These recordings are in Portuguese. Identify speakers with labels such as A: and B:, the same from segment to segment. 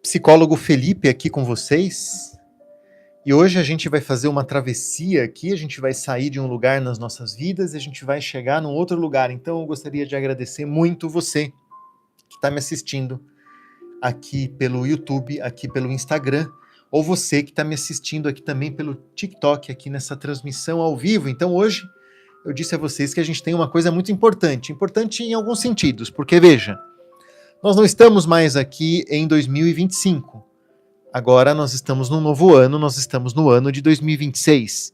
A: Psicólogo Felipe aqui com vocês. E hoje a gente vai fazer uma travessia aqui, a gente vai sair de um lugar nas nossas vidas e a gente vai chegar num outro lugar. Então eu gostaria de agradecer muito você que está me assistindo aqui pelo YouTube, aqui pelo Instagram, ou você que está me assistindo aqui também pelo TikTok, aqui nessa transmissão ao vivo. Então hoje eu disse a vocês que a gente tem uma coisa muito importante em alguns sentidos, porque veja, nós não estamos mais aqui em 2025. Agora nós estamos num novo ano, nós estamos no ano de 2026.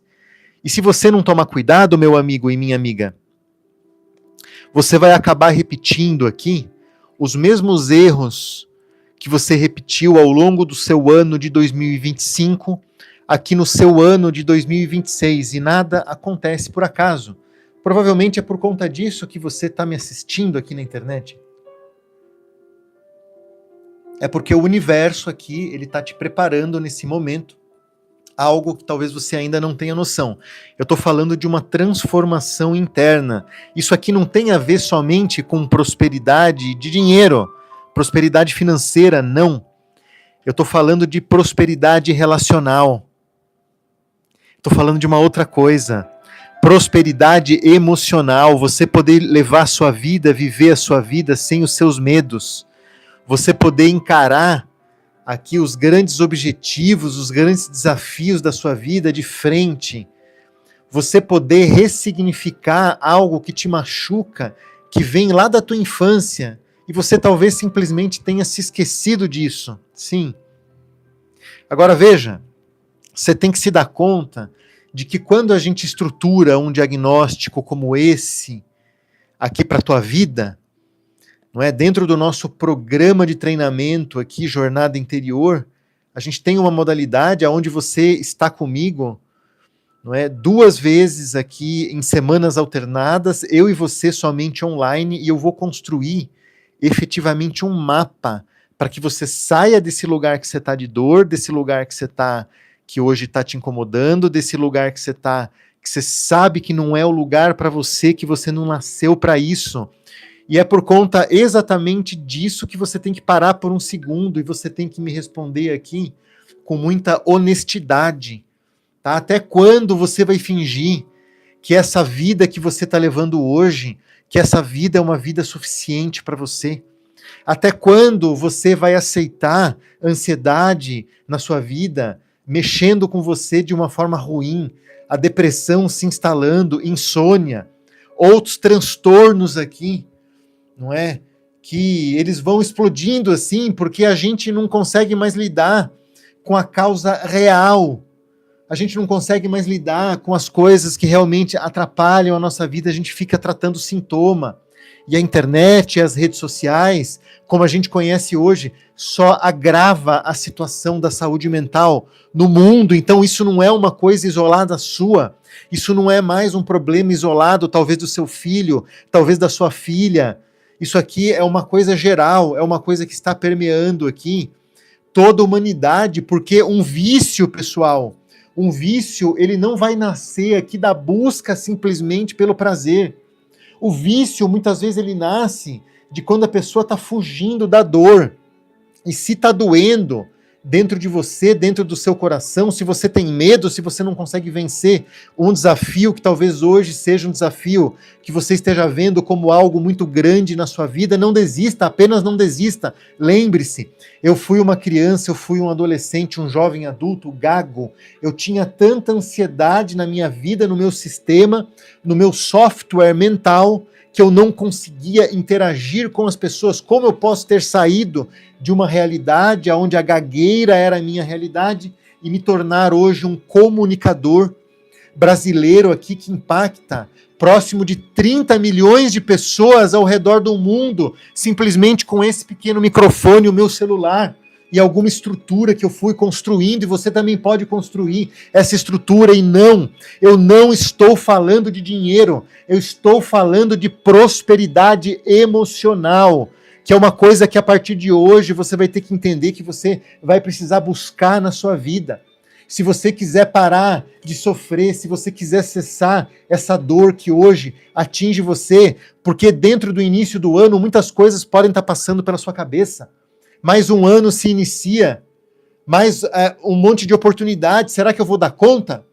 A: E se você não tomar cuidado, meu amigo e minha amiga, você vai acabar repetindo aqui os mesmos erros que você repetiu ao longo do seu ano de 2025, aqui no seu ano de 2026, e nada acontece por acaso. Provavelmente é por conta disso que você está me assistindo aqui na internet. É porque o universo aqui, ele está te preparando nesse momento algo que talvez você ainda não tenha noção. Eu estou falando de uma transformação interna. Isso aqui não tem a ver somente com prosperidade de dinheiro, prosperidade financeira, não. Eu estou falando de prosperidade relacional. Estou falando de uma outra coisa. Prosperidade emocional, você poder levar a sua vida, viver a sua vida sem os seus medos. Você poder encarar aqui os grandes objetivos, os grandes desafios da sua vida de frente. Você poder ressignificar algo que te machuca, que vem lá da tua infância, e você talvez simplesmente tenha se esquecido disso. Sim. Agora veja, você tem que se dar conta de que quando a gente estrutura um diagnóstico como esse aqui para a tua vida, não é? Dentro do nosso programa de treinamento aqui, Jornada Interior, a gente tem uma modalidade onde você está comigo, não é? 2 vezes aqui em semanas alternadas, eu e você somente online, e eu vou construir efetivamente um mapa para que você saia desse lugar que você está de dor, desse lugar que você está, que hoje está te incomodando, desse lugar que você está, que você sabe que não é o lugar para você, que você não nasceu para isso. E é por conta exatamente disso que você tem que parar por um segundo e você tem que me responder aqui com muita honestidade. Tá? Até quando você vai fingir que essa vida que você está levando hoje, que essa vida é uma vida suficiente para você? Até quando você vai aceitar ansiedade na sua vida, mexendo com você de uma forma ruim, a depressão se instalando, insônia, outros transtornos aqui, não é? Que eles vão explodindo assim, porque a gente não consegue mais lidar com a causa real. A gente não consegue mais lidar com as coisas que realmente atrapalham a nossa vida, a gente fica tratando sintoma. E a internet, as redes sociais, como a gente conhece hoje, só agrava a situação da saúde mental no mundo. Então isso não é uma coisa isolada sua. Isso não é mais um problema isolado, talvez do seu filho, talvez da sua filha. Isso aqui é uma coisa geral, é uma coisa que está permeando aqui toda a humanidade, porque um vício, pessoal, um vício, ele não vai nascer aqui da busca simplesmente pelo prazer. O vício, muitas vezes, ele nasce de quando a pessoa está fugindo da dor. E se está doendo dentro de você, dentro do seu coração, se você tem medo, se você não consegue vencer um desafio que talvez hoje seja um desafio que você esteja vendo como algo muito grande na sua vida, não desista, apenas não desista. Lembre-se, eu fui uma criança, eu fui um adolescente, um jovem adulto, gago. Eu tinha tanta ansiedade na minha vida, no meu sistema, no meu software mental, que eu não conseguia interagir com as pessoas. Como eu posso ter saído de uma realidade onde a gagueira era a minha realidade e me tornar hoje um comunicador brasileiro aqui que impacta próximo de 30 milhões de pessoas ao redor do mundo, simplesmente com esse pequeno microfone, o meu celular e alguma estrutura que eu fui construindo, e você também pode construir essa estrutura. E não, eu não estou falando de dinheiro, eu estou falando de prosperidade emocional, que é uma coisa que a partir de hoje você vai ter que entender que você vai precisar buscar na sua vida. Se você quiser parar de sofrer, se você quiser cessar essa dor que hoje atinge você, porque dentro do início do ano muitas coisas podem estar passando pela sua cabeça. mais um ano se inicia, mais um monte de oportunidades, será que eu vou dar conta?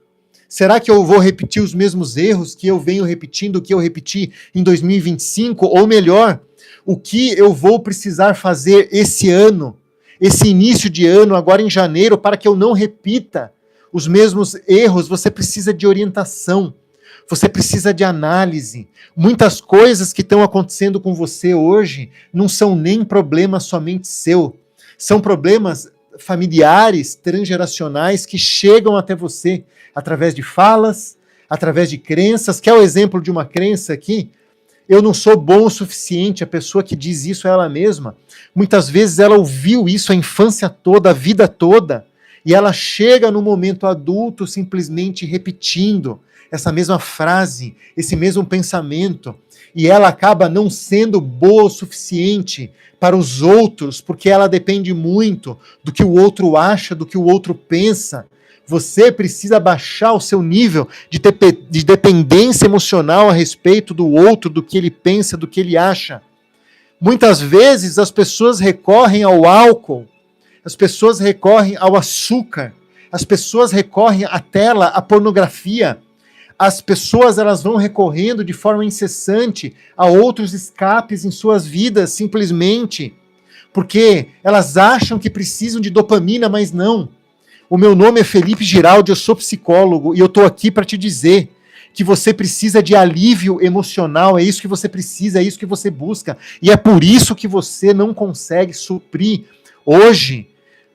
A: Será que eu vou repetir os mesmos erros que eu venho repetindo, que eu repeti em 2025? Ou melhor, o que eu vou precisar fazer esse ano, esse início de ano, agora em janeiro, para que eu não repita os mesmos erros? Você precisa de orientação, você precisa de análise. Muitas coisas que estão acontecendo com você hoje não são nem problema somente seu, são problemas familiares, transgeracionais, que chegam até você através de falas, através de crenças. Quer o exemplo de uma crença aqui? Eu não sou bom o suficiente. A pessoa que diz isso é ela mesma. Muitas vezes ela ouviu isso a infância toda, a vida toda, e ela chega no momento adulto simplesmente repetindo essa mesma frase, esse mesmo pensamento, e ela acaba não sendo boa o suficiente para os outros, porque ela depende muito do que o outro acha, do que o outro pensa. Você precisa baixar o seu nível de dependência emocional a respeito do outro, do que ele pensa, do que ele acha. Muitas vezes as pessoas recorrem ao álcool, as pessoas recorrem ao açúcar, as pessoas recorrem à tela, à pornografia. As pessoas elas vão recorrendo de forma incessante a outros escapes em suas vidas, simplesmente porque elas acham que precisam de dopamina, mas não. O meu nome é Felipe Giraldi, eu sou psicólogo e eu estou aqui para te dizer que você precisa de alívio emocional, é isso que você precisa, é isso que você busca, e é por isso que você não consegue suprir hoje,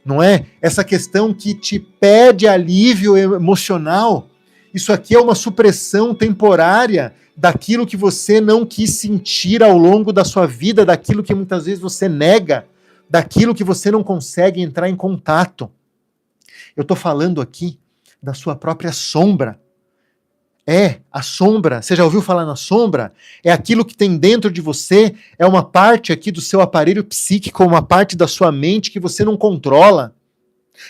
A: não é? Essa questão que te pede alívio emocional. Isso aqui é uma supressão temporária daquilo que você não quis sentir ao longo da sua vida, daquilo que muitas vezes você nega, daquilo que você não consegue entrar em contato. Eu estou falando aqui da sua própria sombra. A sombra. Você já ouviu falar na sombra? É aquilo que tem dentro de você, é uma parte aqui do seu aparelho psíquico, uma parte da sua mente que você não controla,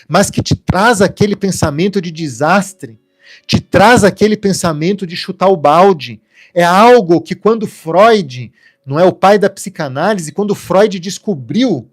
A: mas que te traz aquele pensamento de desastre, te traz aquele pensamento de chutar o balde. É algo que quando Freud, não é o pai da psicanálise, quando Freud descobriu,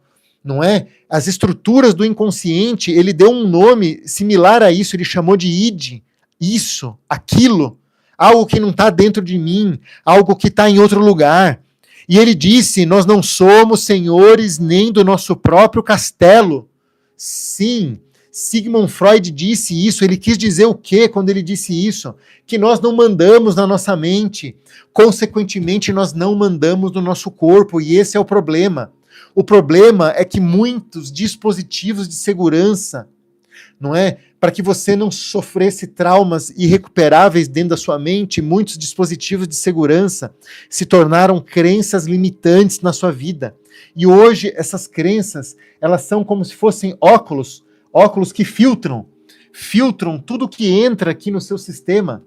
A: não é, as estruturas do inconsciente, ele deu um nome similar a isso, ele chamou de id, isso, aquilo, algo que não está dentro de mim, algo que está em outro lugar. E ele disse, nós não somos senhores nem do nosso próprio castelo. Sim, Sigmund Freud disse isso. Ele quis dizer o quê quando ele disse isso? Que nós não mandamos na nossa mente, consequentemente nós não mandamos no nosso corpo, e esse é o problema. O problema é que muitos dispositivos de segurança, não é? Para que você não sofresse traumas irrecuperáveis dentro da sua mente, muitos dispositivos de segurança se tornaram crenças limitantes na sua vida. E hoje essas crenças, elas são como se fossem óculos que filtram tudo que entra aqui no seu sistema.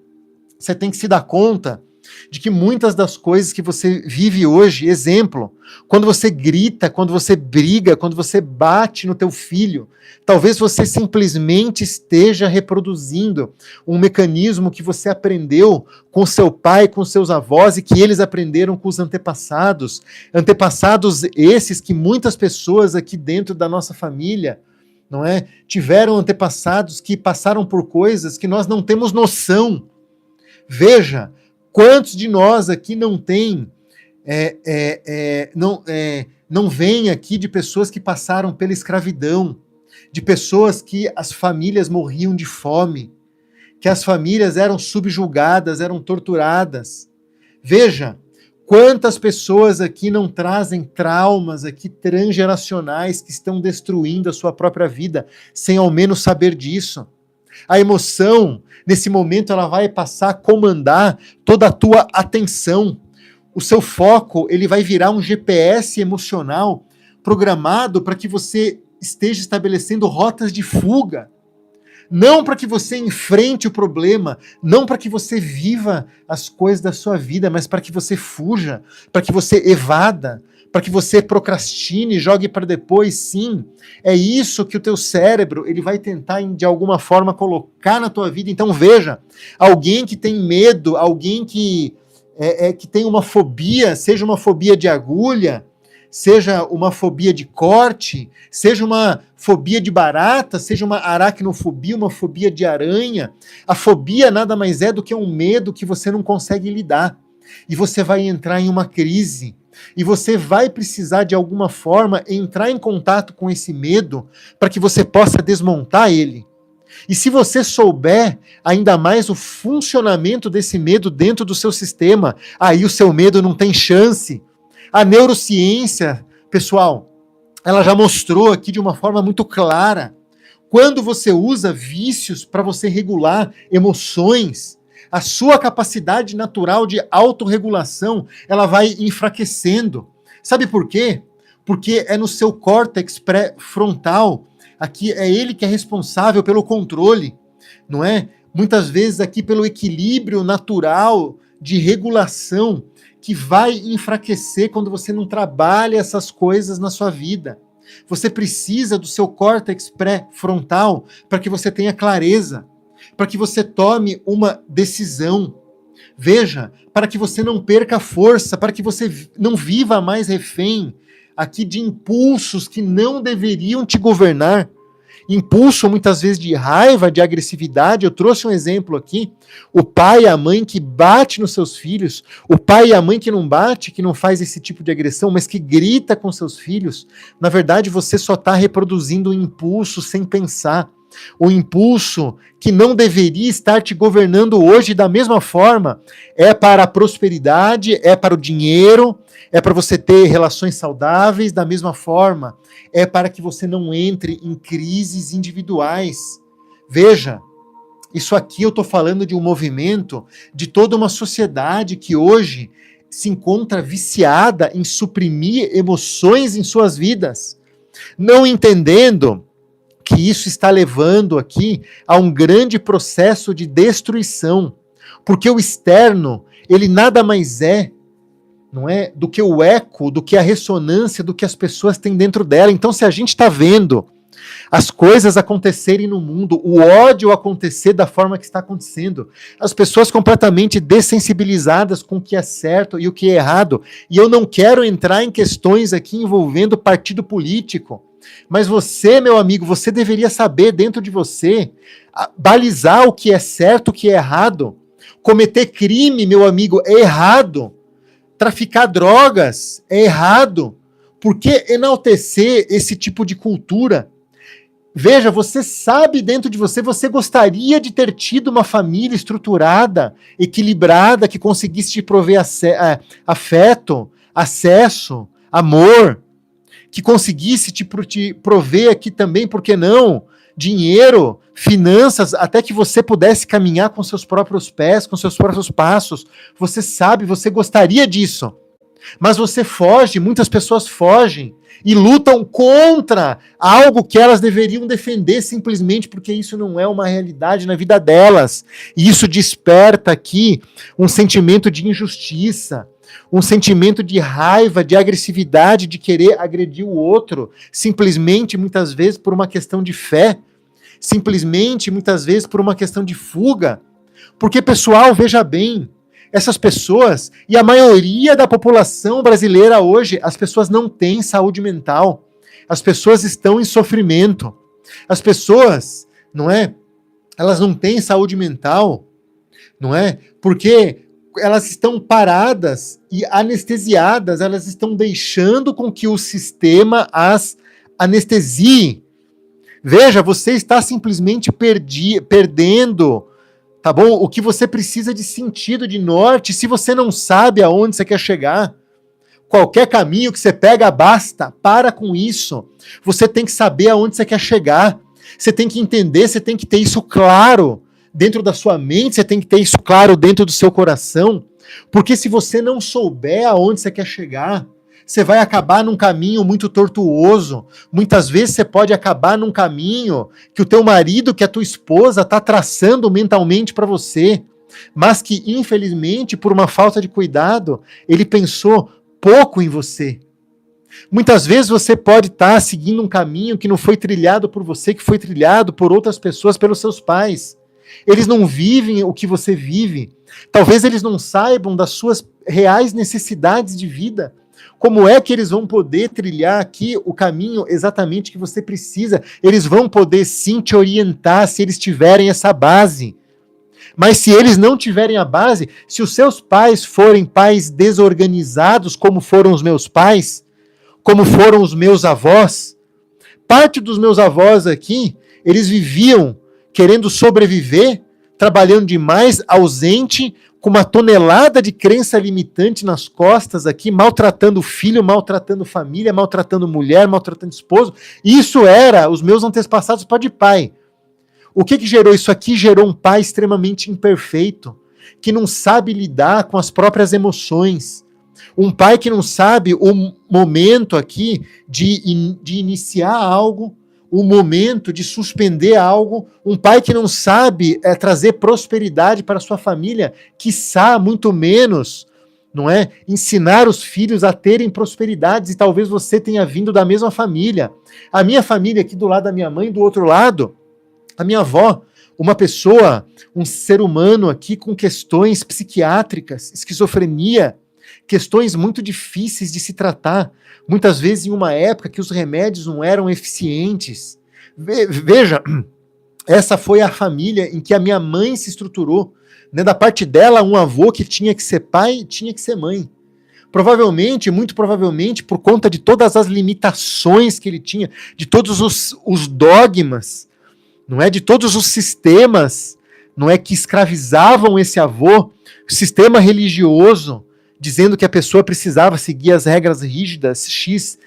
A: Você tem que se dar conta de que muitas das coisas que você vive hoje, exemplo, quando você grita, quando você briga, quando você bate no teu filho, talvez você simplesmente esteja reproduzindo um mecanismo que você aprendeu com seu pai, com seus avós, e que eles aprenderam com os antepassados esses que muitas pessoas aqui dentro da nossa família, não é, tiveram antepassados que passaram por coisas que nós não temos noção. Veja, quantos de nós aqui não tem, não vem aqui de pessoas que passaram pela escravidão, de pessoas que as famílias morriam de fome, que as famílias eram subjugadas, eram torturadas. Veja, quantas pessoas aqui não trazem traumas aqui transgeracionais que estão destruindo a sua própria vida, sem ao menos saber disso. A emoção, nesse momento, ela vai passar a comandar toda a tua atenção. O seu foco, ele vai virar um GPS emocional programado para que você esteja estabelecendo rotas de fuga. Não para que você enfrente o problema, não para que você viva as coisas da sua vida, mas para que você fuja, para que você evada, para que você procrastine, jogue para depois. Sim, é isso que o teu cérebro ele vai tentar de alguma forma colocar na tua vida. Então veja, alguém que tem medo, alguém que tem uma fobia, seja uma fobia de agulha, seja uma fobia de corte, seja uma fobia de barata, seja uma aracnofobia, uma fobia de aranha. A fobia nada mais é do que um medo que você não consegue lidar. E você vai entrar em uma crise. E você vai precisar, de alguma forma, entrar em contato com esse medo para que você possa desmontar ele. E se você souber ainda mais o funcionamento desse medo dentro do seu sistema, aí o seu medo não tem chance. A neurociência, pessoal, ela já mostrou aqui de uma forma muito clara. Quando você usa vícios para você regular emoções, a sua capacidade natural de autorregulação, ela vai enfraquecendo. Sabe por quê? Porque é no seu córtex pré-frontal. Aqui é ele que é responsável pelo controle, não é? Muitas vezes aqui pelo equilíbrio natural de regulação que vai enfraquecer quando você não trabalha essas coisas na sua vida. Você precisa do seu córtex pré-frontal para que você tenha clareza, para que você tome uma decisão. Veja, para que você não perca força, para que você não viva mais refém aqui de impulsos que não deveriam te governar. Impulso muitas vezes de raiva, de agressividade. Eu trouxe um exemplo aqui, o pai e a mãe que bate nos seus filhos, o pai e a mãe que não bate, que não faz esse tipo de agressão, mas que grita com seus filhos. Na verdade, você só está reproduzindo o impulso sem pensar. O impulso que não deveria estar te governando hoje da mesma forma é para a prosperidade, é para o dinheiro, é para você ter relações saudáveis, da mesma forma é para que você não entre em crises individuais. Veja, isso aqui eu estou falando de um movimento de toda uma sociedade que hoje se encontra viciada em suprimir emoções em suas vidas, não entendendo que isso está levando aqui a um grande processo de destruição, porque o externo, ele nada mais é, não é, do que o eco, do que a ressonância do que as pessoas têm dentro dela. Então, se a gente está vendo as coisas acontecerem no mundo, o ódio acontecer da forma que está acontecendo, as pessoas completamente dessensibilizadas com o que é certo e o que é errado, e eu não quero entrar em questões aqui envolvendo partido político, mas você, meu amigo, você deveria saber dentro de você balizar o que é certo, o que é errado. Cometer crime, meu amigo, é errado. Traficar drogas é errado. Por que enaltecer esse tipo de cultura? Veja, você sabe dentro de você, você gostaria de ter tido uma família estruturada, equilibrada, que conseguisse te prover afeto, acesso, amor, que conseguisse te prover aqui também, por que não, dinheiro, finanças, até que você pudesse caminhar com seus próprios pés, com seus próprios passos. Você sabe, você gostaria disso. Mas você foge, muitas pessoas fogem e lutam contra algo que elas deveriam defender simplesmente porque isso não é uma realidade na vida delas. E isso desperta aqui um sentimento de injustiça, um sentimento de raiva, de agressividade, de querer agredir o outro, simplesmente, muitas vezes, por uma questão de fé, simplesmente, muitas vezes, por uma questão de fuga. Porque, pessoal, veja bem, essas pessoas, e a maioria da população brasileira hoje, as pessoas não têm saúde mental, as pessoas estão em sofrimento, as pessoas, não é? Elas não têm saúde mental, não é? Porque elas estão paradas e anestesiadas, elas estão deixando com que o sistema as anestesie. Veja, você está simplesmente perdendo, tá bom? O que você precisa de sentido, de norte, se você não sabe aonde você quer chegar. Qualquer caminho que você pega, basta. Para com isso. Você tem que saber aonde você quer chegar. Você tem que entender, você tem que ter isso claro dentro da sua mente, você tem que ter isso claro dentro do seu coração, porque se você não souber aonde você quer chegar, você vai acabar num caminho muito tortuoso. Muitas vezes você pode acabar num caminho que o teu marido, que a tua esposa está traçando mentalmente para você, mas que, infelizmente, por uma falta de cuidado, ele pensou pouco em você. Muitas vezes você pode estar seguindo um caminho que não foi trilhado por você, que foi trilhado por outras pessoas, pelos seus pais. Eles não vivem o que você vive. Talvez eles não saibam das suas reais necessidades de vida. Como é que eles vão poder trilhar aqui o caminho exatamente que você precisa? Eles vão poder sim te orientar se eles tiverem essa base. Mas se eles não tiverem a base, se os seus pais forem pais desorganizados, como foram os meus pais, como foram os meus avós, parte dos meus avós aqui, eles viviam querendo sobreviver, trabalhando demais, ausente, com uma tonelada de crença limitante nas costas aqui, maltratando filho, maltratando família, maltratando mulher, maltratando esposo. Isso era os meus antepassados pai de pai. O que gerou isso aqui? Gerou um pai extremamente imperfeito, que não sabe lidar com as próprias emoções. Um pai que não sabe o momento aqui de iniciar algo, o momento de suspender algo. Um pai que não sabe trazer prosperidade para a sua família, quiçá muito menos, não é? Ensinar os filhos a terem prosperidades, e talvez você tenha vindo da mesma família. A minha família aqui do lado da minha mãe, do outro lado, a minha avó, uma pessoa, um ser humano aqui com questões psiquiátricas, esquizofrenia, questões muito difíceis de se tratar, muitas vezes em uma época que os remédios não eram eficientes. Veja, essa foi a família em que a minha mãe se estruturou. Né? Da parte dela, um avô que tinha que ser pai, tinha que ser mãe. Provavelmente, muito provavelmente, por conta de todas as limitações que ele tinha, de todos os dogmas, não é, de todos os sistemas, não é, que escravizavam esse avô, o sistema religioso, dizendo que a pessoa precisava seguir as regras rígidas X,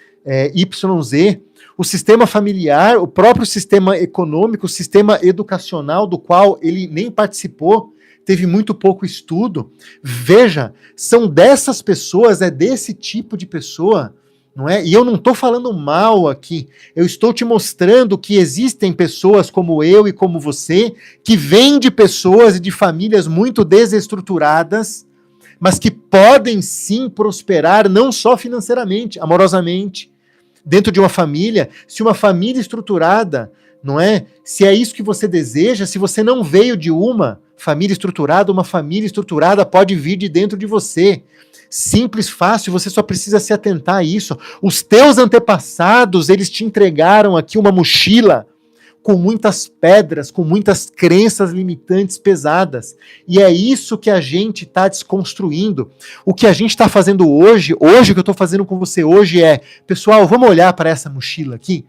A: Y, Z, o sistema familiar, o próprio sistema econômico, o sistema educacional, do qual ele nem participou, teve muito pouco estudo. Veja, são dessas pessoas, é desse tipo de pessoa, não é? E eu não estou falando mal aqui, eu estou te mostrando que existem pessoas como eu e como você, que vêm de pessoas e de famílias muito desestruturadas, mas que podem sim prosperar, não só financeiramente, amorosamente, dentro de uma família. Se uma família estruturada, não é? Se é isso que você deseja, se você não veio de uma família estruturada pode vir de dentro de você. Simples, fácil, você só precisa se atentar a isso. Os teus antepassados, eles te entregaram aqui uma mochila com muitas pedras, com muitas crenças limitantes pesadas. E é isso que a gente está desconstruindo. O que a gente está fazendo hoje, o que eu estou fazendo com você hoje é, pessoal, vamos olhar para essa mochila aqui?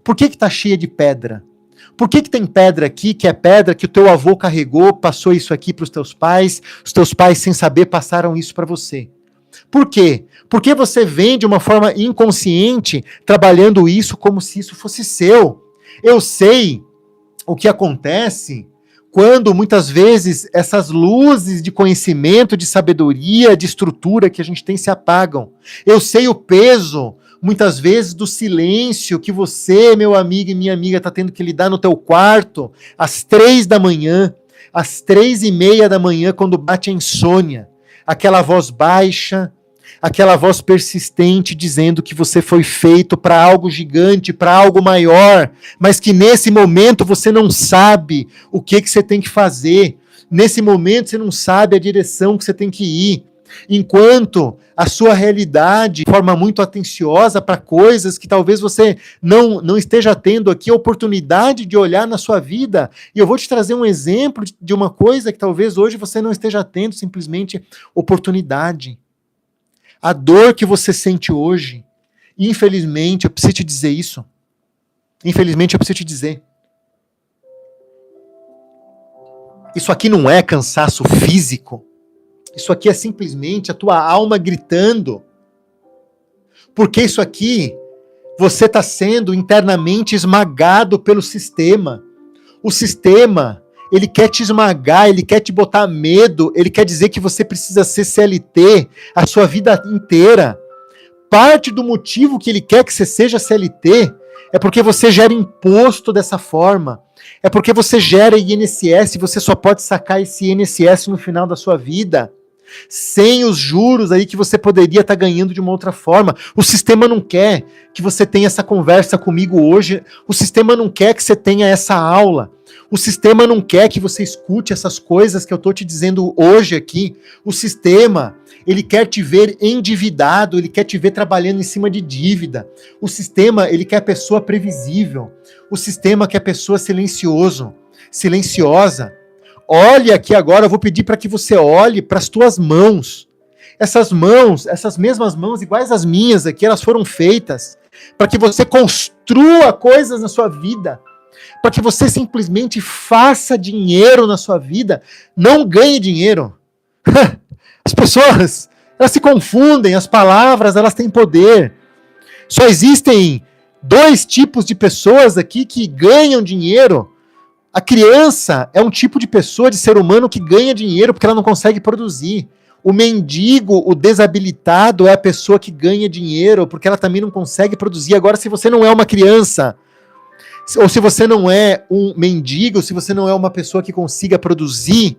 A: Por que está cheia de pedra? Por que tem pedra aqui, que é pedra que o teu avô carregou, passou isso aqui para os teus pais sem saber passaram isso para você? Por quê? Porque você vem de uma forma inconsciente, trabalhando isso como se isso fosse seu. Eu sei o que acontece quando, muitas vezes, essas luzes de conhecimento, de sabedoria, de estrutura que a gente tem se apagam. Eu sei o peso, muitas vezes, do silêncio que você, meu amigo e minha amiga, está tendo que lidar no teu quarto, às 3 da manhã, às 3:30 da manhã, quando bate a insônia. Aquela voz baixa, aquela voz persistente dizendo que você foi feito para algo gigante, para algo maior, mas que nesse momento você não sabe o que você tem que fazer. Nesse momento você não sabe a direção que você tem que ir. Enquanto a sua realidade, de forma muito atenciosa para coisas que talvez você não esteja tendo aqui a oportunidade de olhar na sua vida. E eu vou te trazer um exemplo de uma coisa que talvez hoje você não esteja tendo, simplesmente oportunidade. A dor que você sente hoje, infelizmente, eu preciso te dizer isso. Infelizmente, eu preciso te dizer. Isso aqui não é cansaço físico. Isso aqui é simplesmente a tua alma gritando. Porque isso aqui, você está sendo internamente esmagado pelo sistema. O sistema, ele quer te esmagar, ele quer te botar medo, ele quer dizer que você precisa ser CLT a sua vida inteira. Parte do motivo que ele quer que você seja CLT é porque você gera imposto dessa forma. É porque você gera INSS e você só pode sacar esse INSS no final da sua vida. Sem os juros aí que você poderia estar ganhando de uma outra forma. O sistema não quer que você tenha essa conversa comigo hoje. O sistema não quer que você tenha essa aula. O sistema não quer que você escute essas coisas que eu estou te dizendo hoje aqui. O sistema, ele quer te ver endividado, ele quer te ver trabalhando em cima de dívida. O sistema, ele quer a pessoa previsível. O sistema quer a pessoa silenciosa. Olhe aqui agora, eu vou pedir para que você olhe para as tuas mãos. Essas mãos, essas mesmas mãos, iguais às minhas aqui, elas foram feitas para que você construa coisas na sua vida, para que você simplesmente faça dinheiro na sua vida, não ganhe dinheiro. As pessoas, elas se confundem, as palavras, elas têm poder. Só existem 2 tipos de pessoas aqui que ganham dinheiro. A criança é um tipo de pessoa, de ser humano, que ganha dinheiro porque ela não consegue produzir. O mendigo, o desabilitado, é a pessoa que ganha dinheiro porque ela também não consegue produzir. Agora, se você não é uma criança, ou se você não é um mendigo, se você não é uma pessoa que consiga produzir,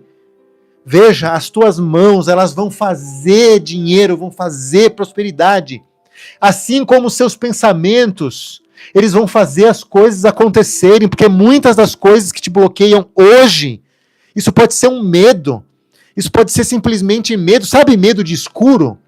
A: veja, as tuas mãos, elas vão fazer dinheiro, vão fazer prosperidade. Assim como os seus pensamentos, eles vão fazer as coisas acontecerem, porque muitas das coisas que te bloqueiam hoje, isso pode ser um medo, isso pode ser simplesmente medo, sabe, medo de escuro?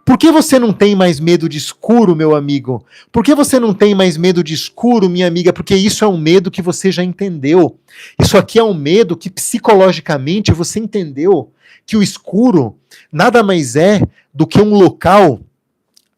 A: Por que você não tem mais medo de escuro, meu amigo? Por que você não tem mais medo de escuro, minha amiga? Porque isso é um medo que você já entendeu. Isso aqui é um medo que psicologicamente você entendeu que o escuro nada mais é do que um local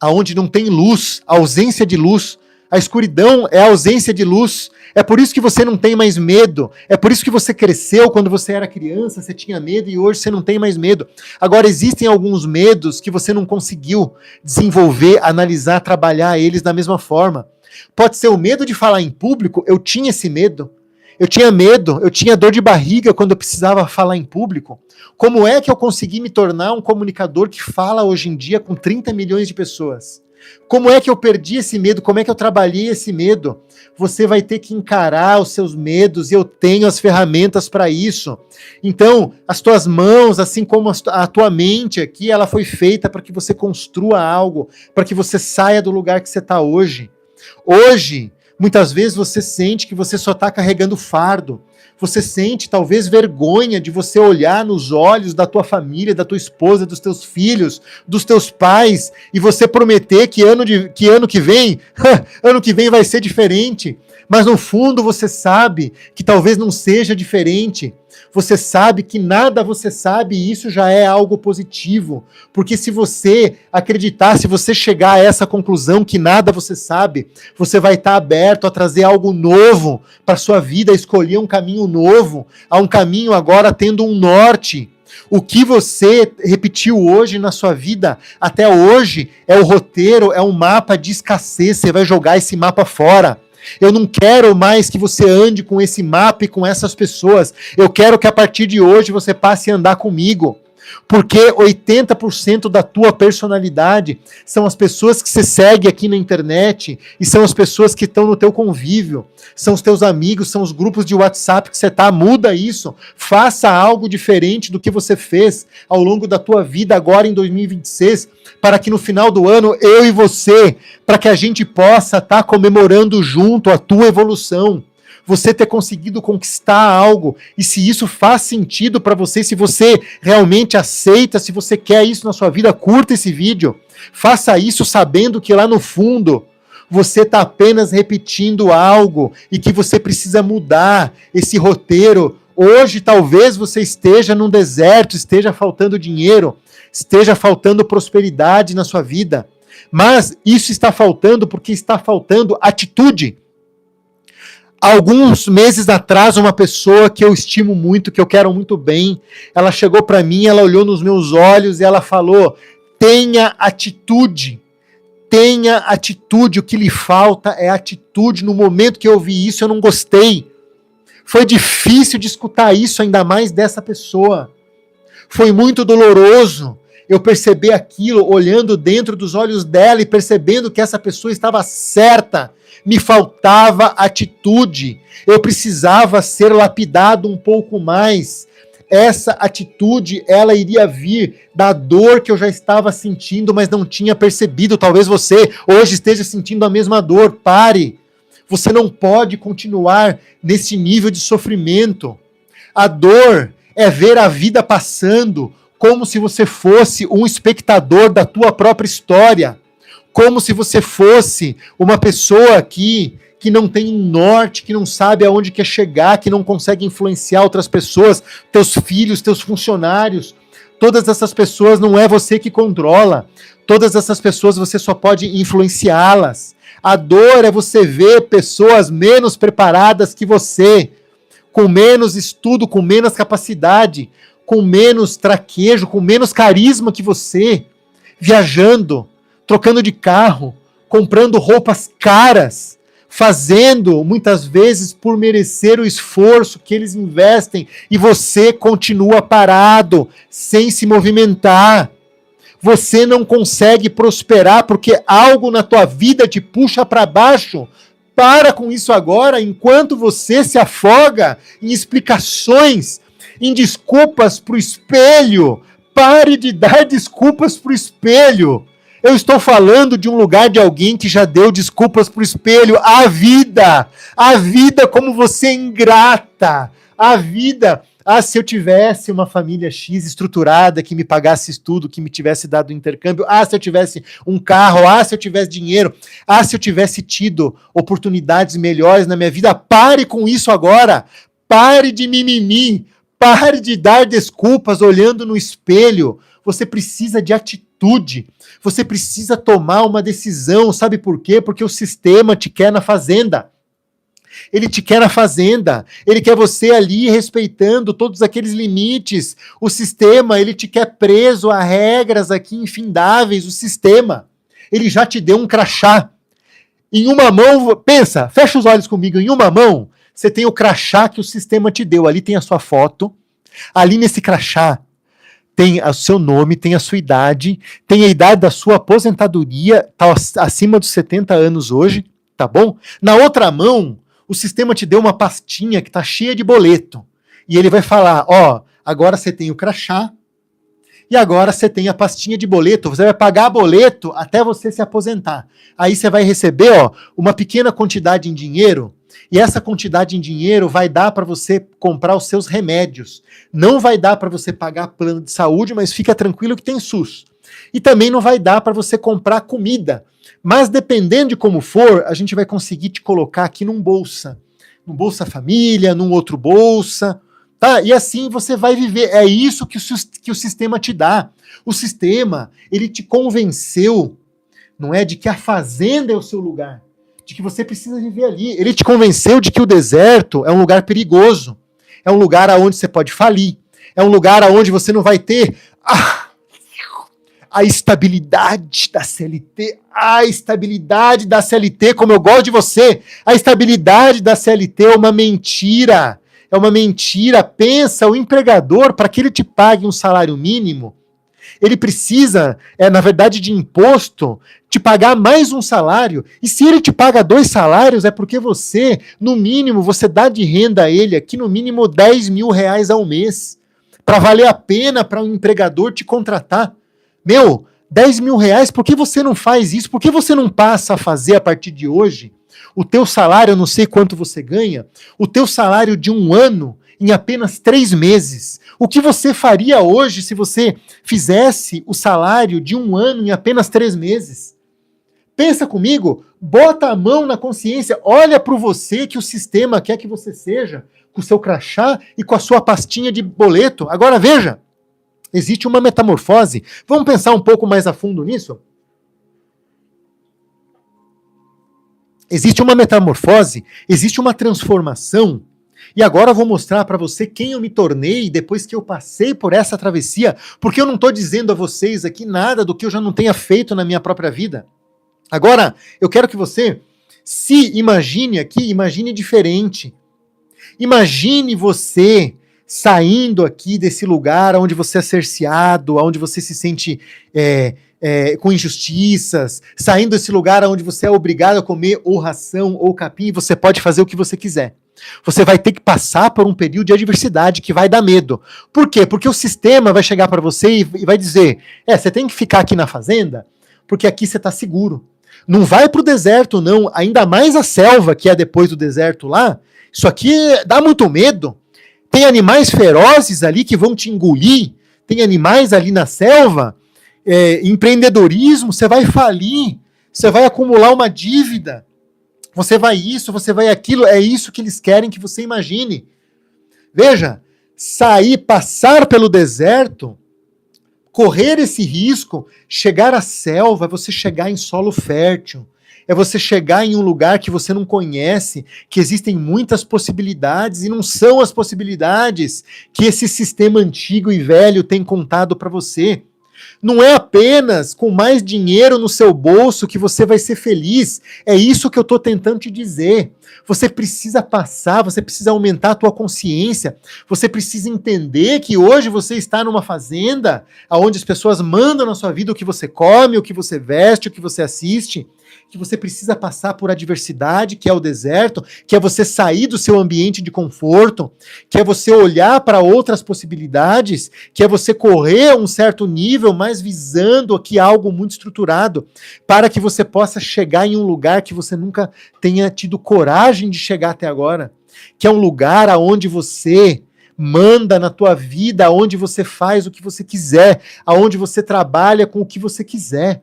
A: onde não tem luz, ausência de luz. A escuridão é a ausência de luz. É por isso que você não tem mais medo. É por isso que você cresceu quando você era criança, você tinha medo e hoje você não tem mais medo. Agora, existem alguns medos que você não conseguiu desenvolver, analisar, trabalhar eles da mesma forma. Pode ser o medo de falar em público. Eu tinha esse medo. Eu tinha medo, eu tinha dor de barriga quando eu precisava falar em público. Como é que eu consegui me tornar um comunicador que fala hoje em dia com 30 milhões de pessoas? Como é que eu perdi esse medo? Como é que eu trabalhei esse medo? Você vai ter que encarar os seus medos e eu tenho as ferramentas para isso. Então, as tuas mãos, assim como a tua mente aqui, ela foi feita para que você construa algo, para que você saia do lugar que você está hoje. Hoje, muitas vezes você sente que você só está carregando fardo. Você sente talvez vergonha de você olhar nos olhos da tua família, da tua esposa, dos teus filhos, dos teus pais, e você prometer que ano que vem, ano que vem vai ser diferente. Mas no fundo você sabe que talvez não seja diferente. Você sabe que nada você sabe e isso já é algo positivo. Porque se você acreditar, se você chegar a essa conclusão que nada você sabe, você vai estar aberto a trazer algo novo para a sua vida, a escolher um caminho novo, a um caminho agora tendo um norte. O que você repetiu hoje na sua vida, até hoje, é o roteiro, é um mapa de escassez, você vai jogar esse mapa fora. Eu não quero mais que você ande com esse mapa e com essas pessoas. Eu quero que a partir de hoje você passe a andar comigo. Porque 80% da tua personalidade são as pessoas que você segue aqui na internet e são as pessoas que estão no teu convívio, são os teus amigos, são os grupos de WhatsApp que você tá. Muda isso, faça algo diferente do que você fez ao longo da tua vida agora em 2026, para que no final do ano, eu e você, para que a gente possa estar comemorando junto a tua evolução. Você ter conseguido conquistar algo, e se isso faz sentido para você, se você realmente aceita, se você quer isso na sua vida, curta esse vídeo. Faça isso sabendo que lá no fundo você está apenas repetindo algo e que você precisa mudar esse roteiro. Hoje talvez você esteja num deserto, esteja faltando dinheiro, esteja faltando prosperidade na sua vida, mas isso está faltando porque está faltando atitude. Alguns meses atrás, uma pessoa que eu estimo muito, que eu quero muito bem, ela chegou para mim, ela olhou nos meus olhos e ela falou: tenha atitude, tenha atitude, o que lhe falta é atitude. No momento que eu ouvi isso, eu não gostei. Foi difícil de escutar isso, ainda mais dessa pessoa. Foi muito doloroso eu perceber aquilo, olhando dentro dos olhos dela e percebendo que essa pessoa estava certa. Me faltava atitude. Eu precisava ser lapidado um pouco mais. Essa atitude, ela iria vir da dor que eu já estava sentindo, mas não tinha percebido. Talvez você hoje esteja sentindo a mesma dor. Pare. Você não pode continuar nesse nível de sofrimento. A dor é ver a vida passando como se você fosse um espectador da tua própria história. Como se você fosse uma pessoa aqui que não tem um norte, que não sabe aonde quer chegar, que não consegue influenciar outras pessoas, teus filhos, teus funcionários. Todas essas pessoas não é você que controla. Todas essas pessoas você só pode influenciá-las. A dor é você ver pessoas menos preparadas que você, com menos estudo, com menos capacidade, com menos traquejo, com menos carisma que você, viajando, trocando de carro, comprando roupas caras, fazendo muitas vezes por merecer o esforço que eles investem, e você continua parado, sem se movimentar. Você não consegue prosperar porque algo na tua vida te puxa para baixo. Para com isso agora, enquanto você se afoga em explicações, em desculpas para o espelho. Pare de dar desculpas para o espelho. Eu estou falando de um lugar de alguém que já deu desculpas para o espelho. A vida como você é ingrata. A vida, se eu tivesse uma família X estruturada, que me pagasse estudo, que me tivesse dado intercâmbio, se eu tivesse um carro, se eu tivesse dinheiro, se eu tivesse tido oportunidades melhores na minha vida. Pare com isso agora. Pare de mimimi. Pare de dar desculpas olhando no espelho. Você precisa de atitude. Você precisa tomar uma decisão. Sabe por quê? Porque o sistema te quer na fazenda. Ele te quer na fazenda. Ele quer você ali respeitando todos aqueles limites. O sistema, ele te quer preso a regras aqui infindáveis. O sistema, ele já te deu um crachá. Em uma mão, pensa, fecha os olhos comigo. Em uma mão, você tem o crachá que o sistema te deu. Ali tem a sua foto. Ali nesse crachá tem o seu nome, tem a sua idade, tem a idade da sua aposentadoria, está acima dos 70 anos hoje, tá bom? Na outra mão, o sistema te deu uma pastinha que está cheia de boleto. E ele vai falar, agora você tem o crachá e agora você tem a pastinha de boleto. Você vai pagar boleto até você se aposentar. Aí você vai receber uma pequena quantidade em dinheiro. E essa quantidade em dinheiro vai dar para você comprar os seus remédios. Não vai dar para você pagar plano de saúde, mas fica tranquilo que tem SUS. E também não vai dar para você comprar comida. Mas dependendo de como for, a gente vai conseguir te colocar aqui num Bolsa Família, num outro Bolsa, tá? E assim você vai viver. É isso que o sistema te dá. O sistema, ele te convenceu, não é, de que a fazenda é o seu lugar, de que você precisa viver ali. Ele te convenceu de que o deserto é um lugar perigoso, é um lugar onde você pode falir, é um lugar onde você não vai ter a estabilidade da CLT, como eu gosto de você. A estabilidade da CLT é uma mentira, Pensa, o empregador, para que ele te pague um salário mínimo, ele precisa, na verdade, de imposto, te pagar mais um salário. E se ele te paga 2 salários, é porque você, no mínimo, você dá de renda a ele aqui, no mínimo, 10 mil reais ao mês, para valer a pena para um empregador te contratar. 10 mil reais, por que você não faz isso? Por que você não passa a fazer a partir de hoje o teu salário, eu não sei quanto você ganha, o teu salário de um ano em apenas 3 meses? O que você faria hoje se você fizesse o salário de um ano em apenas 3 meses? Pensa comigo, bota a mão na consciência, olha para você que o sistema quer que você seja, com o seu crachá e com a sua pastinha de boleto. Agora veja, existe uma metamorfose. Vamos pensar um pouco mais a fundo nisso? Existe uma metamorfose, existe uma transformação. E agora eu vou mostrar para você quem eu me tornei depois que eu passei por essa travessia, porque eu não estou dizendo a vocês aqui nada do que eu já não tenha feito na minha própria vida. Agora, eu quero que você se imagine aqui, imagine diferente. Imagine você saindo aqui desse lugar onde você é cerceado, onde você se sente com injustiças, saindo desse lugar onde você é obrigado a comer ou ração ou capim, e você pode fazer o que você quiser. Você vai ter que passar por um período de adversidade que vai dar medo. Por quê? Porque o sistema vai chegar para você e vai dizer, você tem que ficar aqui na fazenda, porque aqui você está seguro. Não vai para o deserto, não. Ainda mais a selva, que é depois do deserto lá. Isso aqui dá muito medo. Tem animais ferozes ali que vão te engolir. Tem animais ali na selva. Empreendedorismo, você vai falir. Você vai acumular uma dívida. Você vai isso, você vai aquilo. É isso que eles querem que você imagine. Veja, passar pelo deserto, correr esse risco, chegar à selva, é você chegar em solo fértil. É você chegar em um lugar que você não conhece, que existem muitas possibilidades e não são as possibilidades que esse sistema antigo e velho tem contado para você. Não é apenas com mais dinheiro no seu bolso que você vai ser feliz. É isso que eu estou tentando te dizer. Você precisa passar, você precisa aumentar a tua consciência. Você precisa entender que hoje você está numa fazenda onde as pessoas mandam na sua vida o que você come, o que você veste, o que você assiste. Que você precisa passar por adversidade, que é o deserto, que é você sair do seu ambiente de conforto, que é você olhar para outras possibilidades, que é você correr um certo nível, mas visando aqui algo muito estruturado, para que você possa chegar em um lugar que você nunca tenha tido coragem de chegar até agora, que é um lugar aonde você manda na tua vida, aonde você faz o que você quiser, aonde você trabalha com o que você quiser.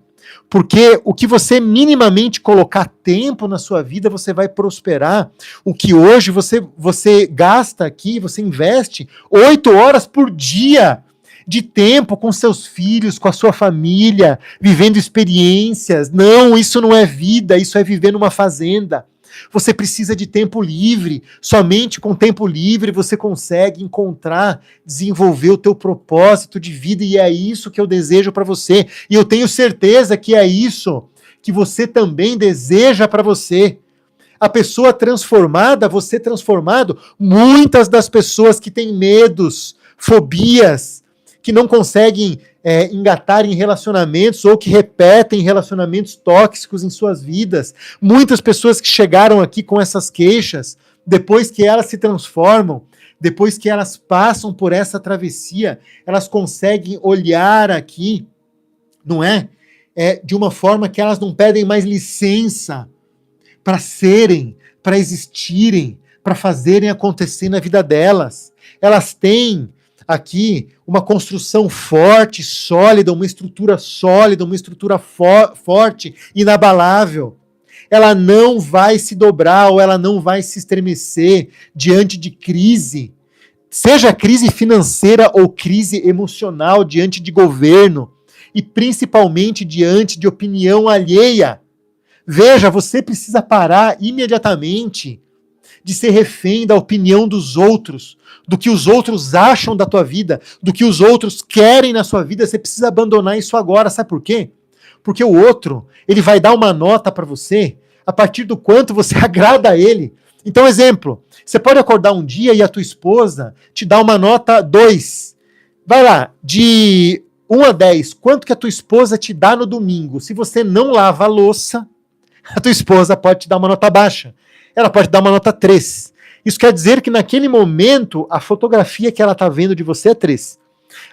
A: Porque o que você minimamente colocar tempo na sua vida, você vai prosperar. O que hoje você gasta aqui, você investe 8 horas por dia de tempo com seus filhos, com a sua família, vivendo experiências. Não, isso não é vida, isso é viver numa fazenda. Você precisa de tempo livre. Somente com tempo livre você consegue encontrar, desenvolver o teu propósito de vida, e é isso que eu desejo para você. E eu tenho certeza que é isso que você também deseja para você. A pessoa transformada, você transformado, muitas das pessoas que têm medos, fobias, que não conseguem engatar em relacionamentos ou que repetem relacionamentos tóxicos em suas vidas. Muitas pessoas que chegaram aqui com essas queixas, depois que elas se transformam, depois que elas passam por essa travessia, elas conseguem olhar aqui, não é? De uma forma que elas não pedem mais licença para serem, para existirem, para fazerem acontecer na vida delas. Elas têm aqui uma construção forte, sólida, uma estrutura forte, inabalável. Ela não vai se dobrar ou ela não vai se estremecer diante de crise, seja crise financeira ou crise emocional, diante de governo e principalmente diante de opinião alheia. Veja, você precisa parar imediatamente de ser refém da opinião dos outros, do que os outros acham da tua vida, do que os outros querem na sua vida. Você precisa abandonar isso agora. Sabe por quê? Porque o outro, ele vai dar uma nota para você a partir do quanto você agrada a ele. Então, exemplo, você pode acordar um dia e a tua esposa te dá uma nota 2. Vai lá, de 1 a 10, quanto que a tua esposa te dá no domingo? Se você não lava a louça, a tua esposa pode te dar uma nota baixa. Ela pode dar uma nota 3. Isso quer dizer que naquele momento a fotografia que ela está vendo de você é 3.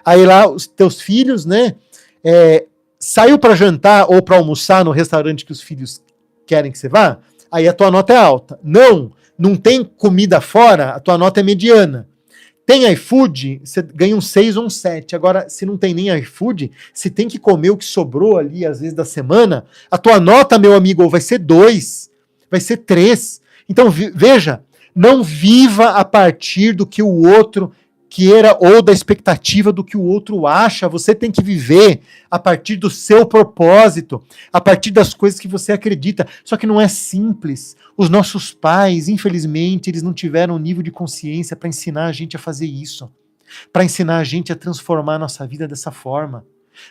A: Aí lá os teus filhos, né, saiu para jantar ou para almoçar no restaurante que os filhos querem que você vá, aí a tua nota é alta. Não tem comida fora, a tua nota é mediana. Tem iFood, você ganha um 6 ou um 7. Agora, se não tem nem iFood, se tem que comer o que sobrou ali, às vezes, da semana, a tua nota, meu amigo, vai ser 2, vai ser 3. Então, veja, não viva a partir do que o outro queira ou da expectativa do que o outro acha. Você tem que viver a partir do seu propósito, a partir das coisas que você acredita. Só que não é simples. Os nossos pais, infelizmente, eles não tiveram um nível de consciência para ensinar a gente a fazer isso, para ensinar a gente a transformar a nossa vida dessa forma.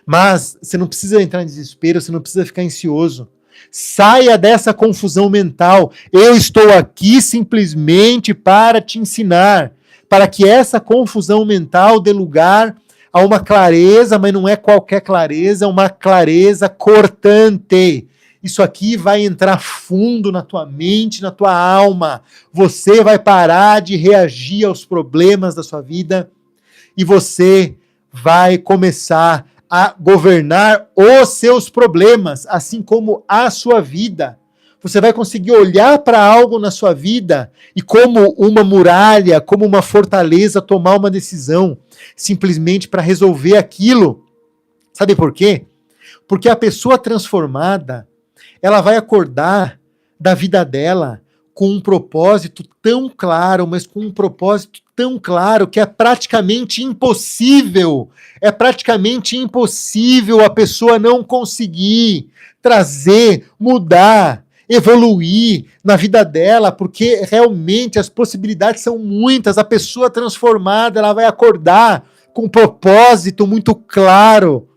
A: Mas você não precisa entrar em desespero, você não precisa ficar ansioso. Saia dessa confusão mental. Eu estou aqui simplesmente para te ensinar, para que essa confusão mental dê lugar a uma clareza, mas não é qualquer clareza, é uma clareza cortante. Isso aqui vai entrar fundo na tua mente, na tua alma. Você vai parar de reagir aos problemas da sua vida e você vai começar a governar os seus problemas, assim como a sua vida. Você vai conseguir olhar para algo na sua vida e, como uma muralha, como uma fortaleza, tomar uma decisão, simplesmente para resolver aquilo. Sabe por quê? Porque a pessoa transformada, ela vai acordar da vida dela com um propósito tão claro, mas com um propósito tão claro que é praticamente impossível a pessoa não conseguir trazer, mudar, evoluir na vida dela, porque realmente as possibilidades são muitas. A pessoa transformada, ela vai acordar com um propósito muito claro,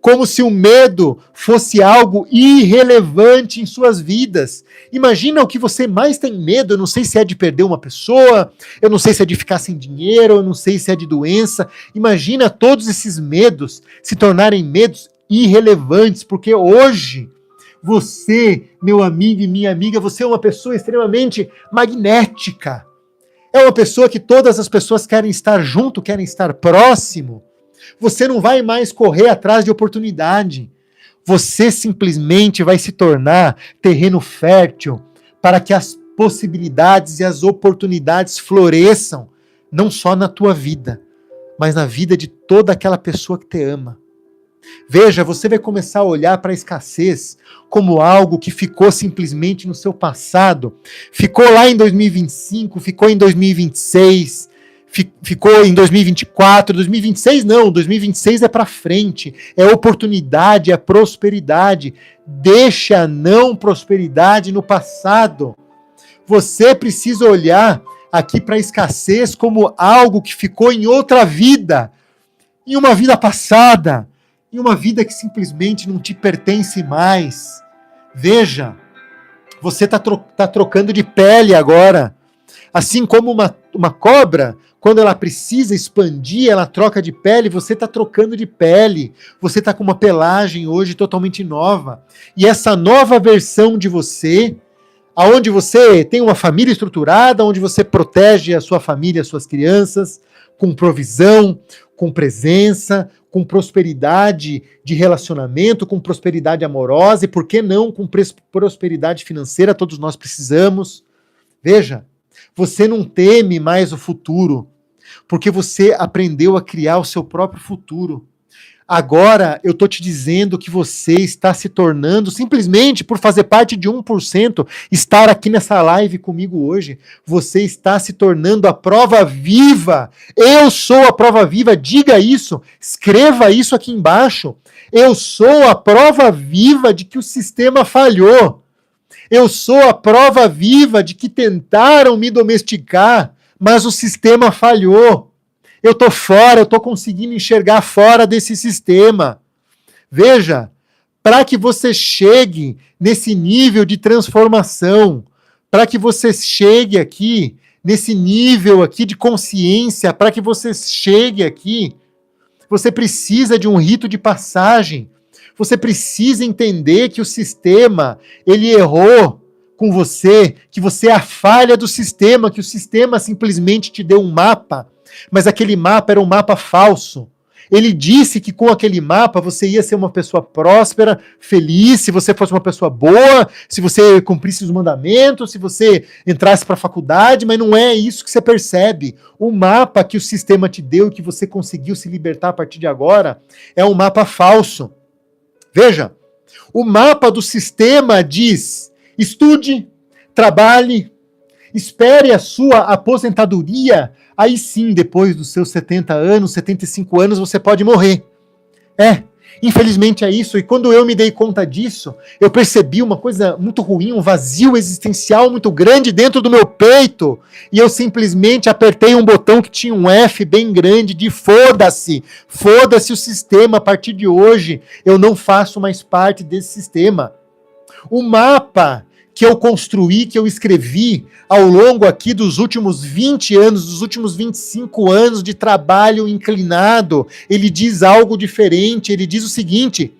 A: como se o medo fosse algo irrelevante em suas vidas. Imagina o que você mais tem medo. Eu não sei se é de perder uma pessoa, eu não sei se é de ficar sem dinheiro, eu não sei se é de doença. Imagina todos esses medos se tornarem medos irrelevantes, porque hoje você, meu amigo e minha amiga, você é uma pessoa extremamente magnética. É uma pessoa que todas as pessoas querem estar junto, querem estar próximo. Você não vai mais correr atrás de oportunidade. Você simplesmente vai se tornar terreno fértil para que as possibilidades e as oportunidades floresçam, não só na tua vida, mas na vida de toda aquela pessoa que te ama. Veja, você vai começar a olhar para a escassez como algo que ficou simplesmente no seu passado, ficou lá em 2025, ficou em 2026, ficou em 2024, 2026 não, 2026 é para frente, é oportunidade, é prosperidade. Deixa a não prosperidade no passado. Você precisa olhar aqui para a escassez como algo que ficou em outra vida, em uma vida passada, em uma vida que simplesmente não te pertence mais. Veja, você está trocando de pele agora. Assim como uma cobra, quando ela precisa expandir, ela troca de pele, você está trocando de pele. Você está com uma pelagem hoje totalmente nova. E essa nova versão de você, onde você tem uma família estruturada, onde você protege a sua família, as suas crianças, com provisão, com presença, com prosperidade de relacionamento, com prosperidade amorosa e, por que não, com prosperidade financeira, todos nós precisamos. Veja, você não teme mais o futuro, porque você aprendeu a criar o seu próprio futuro. Agora, eu estou te dizendo que você está se tornando, simplesmente por fazer parte de 1%, estar aqui nessa live comigo hoje, você está se tornando a prova viva. Eu sou a prova viva, diga isso, escreva isso aqui embaixo. Eu sou a prova viva de que o sistema falhou. Eu sou a prova viva de que tentaram me domesticar, mas o sistema falhou. Eu estou fora, eu estou conseguindo enxergar fora desse sistema. Veja, para que você chegue nesse nível de transformação, para que você chegue aqui, nesse nível aqui de consciência, para que você chegue aqui, você precisa de um rito de passagem. Você precisa entender que o sistema, ele errou com você, que você é a falha do sistema, que o sistema simplesmente te deu um mapa, mas aquele mapa era um mapa falso. Ele disse que com aquele mapa você ia ser uma pessoa próspera, feliz, se você fosse uma pessoa boa, se você cumprisse os mandamentos, se você entrasse para a faculdade, mas não é isso que você percebe. O mapa que o sistema te deu e que você conseguiu se libertar a partir de agora é um mapa falso. Veja, o mapa do sistema diz: estude, trabalhe, espere a sua aposentadoria, aí sim, depois dos seus 70 anos, 75 anos, você pode morrer. Infelizmente é isso. E quando eu me dei conta disso, eu percebi uma coisa muito ruim, um vazio existencial muito grande dentro do meu peito. E eu simplesmente apertei um botão que tinha um F bem grande de foda-se. Foda-se o sistema. A partir de hoje, eu não faço mais parte desse sistema. O mapa que eu construí, que eu escrevi ao longo aqui dos últimos 20 anos, dos últimos 25 anos de trabalho inclinado, ele diz algo diferente. Ele diz o seguinte: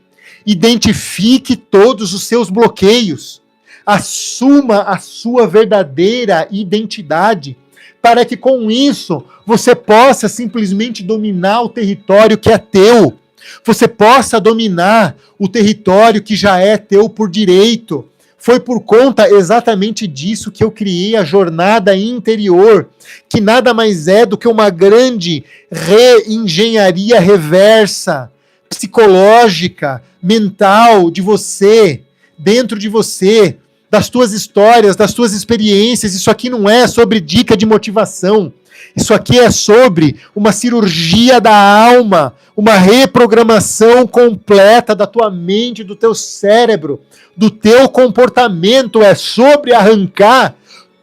A: identifique todos os seus bloqueios, assuma a sua verdadeira identidade, para que com isso você possa simplesmente dominar o território que é teu. você possa dominar o território que já é teu por direito. Foi por conta exatamente disso que eu criei a jornada interior, que nada mais é do que uma grande reengenharia reversa, psicológica, mental de você, dentro de você, das tuas histórias, das tuas experiências. Isso aqui não é sobre dica de motivação. Isso aqui é sobre uma cirurgia da alma, uma reprogramação completa da tua mente, do teu cérebro, do teu comportamento. É sobre arrancar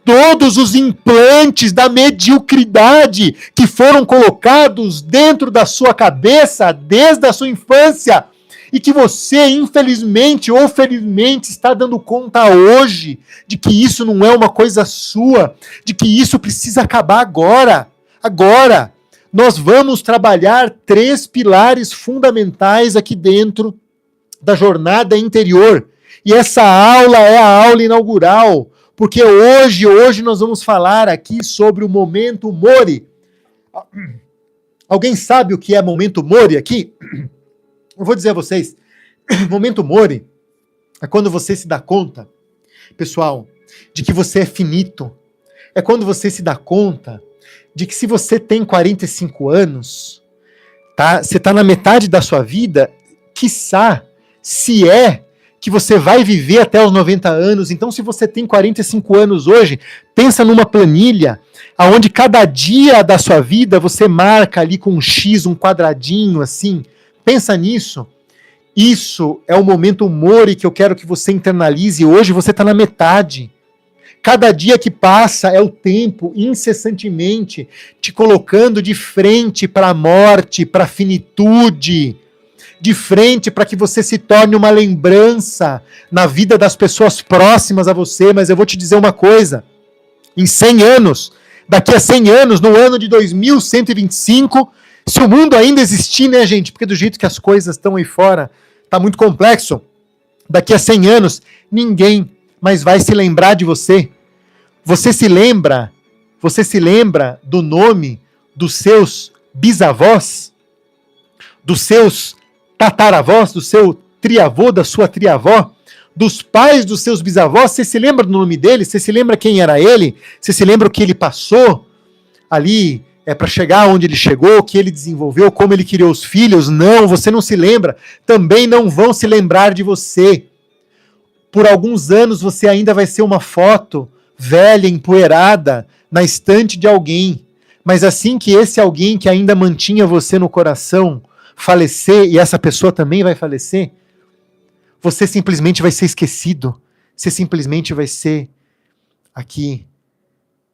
A: todos os implantes da mediocridade que foram colocados dentro da sua cabeça desde a sua infância e que você, infelizmente ou felizmente, está dando conta hoje de que isso não é uma coisa sua, de que isso precisa acabar agora. Agora, nós vamos trabalhar 3 pilares fundamentais aqui dentro da jornada interior. E essa aula é a aula inaugural, porque hoje nós vamos falar aqui sobre o momento Mori. Alguém sabe o que é momento Mori aqui? Eu vou dizer a vocês, momento Mori é quando você se dá conta, pessoal, de que você é finito. É quando você se dá conta de que se você tem 45 anos, tá? Você está na metade da sua vida, quiçá, se é que você vai viver até os 90 anos. Então, se você tem 45 anos hoje, pensa numa planilha onde cada dia da sua vida você marca ali com um X, um quadradinho assim. Pensa nisso. Isso é o momento Mori que eu quero que você internalize. Hoje você está na metade. Cada dia que passa é o tempo, incessantemente, te colocando de frente para a morte, para a finitude, de frente para que você se torne uma lembrança na vida das pessoas próximas a você. Mas eu vou te dizer uma coisa, em 100 anos, daqui a 100 anos, no ano de 2125, se o mundo ainda existir, né, gente? Porque do jeito que as coisas estão aí fora, tá muito complexo. Daqui a 100 anos, ninguém mais vai se lembrar de você. Você se lembra do nome dos seus bisavós? Dos seus tataravós? Do seu triavô, da sua triavó? Dos pais dos seus bisavós? Você se lembra do nome dele? Você se lembra quem era ele? Você se lembra o que ele passou ali para chegar onde ele chegou, o que ele desenvolveu, como ele criou os filhos? Não, você não se lembra. Também não vão se lembrar de você. Por alguns anos você ainda vai ser uma foto velha, empoeirada, na estante de alguém. Mas assim que esse alguém que ainda mantinha você no coração falecer, e essa pessoa também vai falecer, você simplesmente vai ser esquecido. Você simplesmente vai ser aqui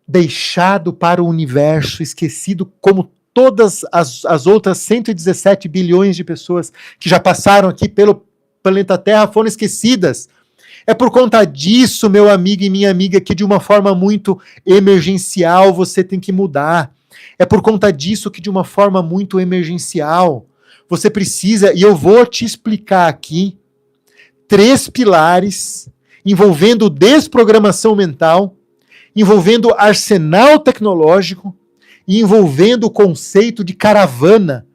A: deixado para o universo, esquecido como todas as outras 117 bilhões de pessoas que já passaram aqui pelo planeta Terra foram esquecidas. É por conta disso, meu amigo e minha amiga, que de uma forma muito emergencial você tem que mudar. É por conta disso que de uma forma muito emergencial você precisa, e eu vou te explicar aqui, 3 pilares envolvendo desprogramação mental, envolvendo arsenal tecnológico e envolvendo o conceito de caravana